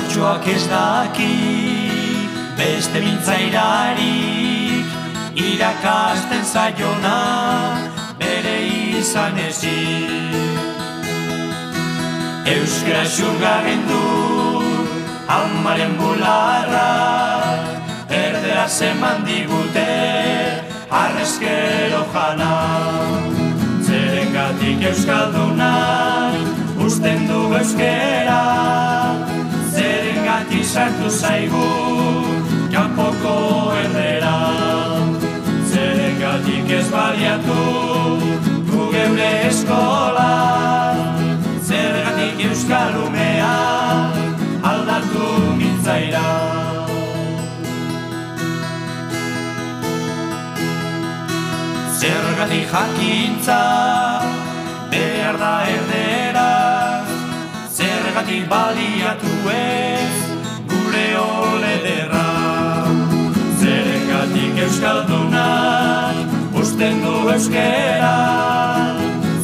Hautsuak ez daki beste mintzairarik irakasten zaiona bere izan ezik. Euskara xurgaren du amaren bularra, erderaz eman digute harrezkero jana. Zerengatik euskaldunak usten du euskera, zerengatik sartu zaigu kanpoko erdera. Zerengatik ez baliatu gu geure eskola, zergatik euskal umea aldatu mintzaira. Zergatik jakintza behar da erdera, zergatik baliatu ez gure olederra. Zergatik euskaldunak usten du euskera,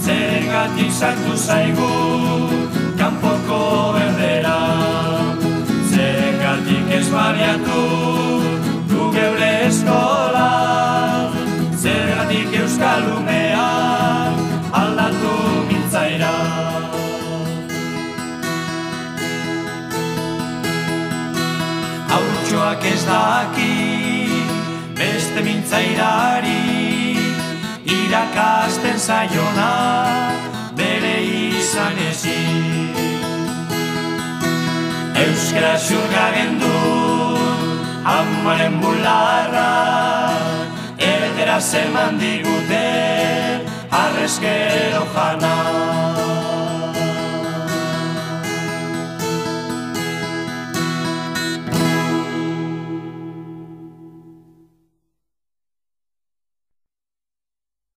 zergatik sartu zaigu kanpoko erdera. Zergatik ez baliatu du geure eskola, zergatik euskal umea aldatu mintzaira. Hautsuak ez daki beste mintzairarik irakasten zaiona bere izan ezik. Euskara xurgaren du amaren bularra, erderaz eman digute harrezkero jana.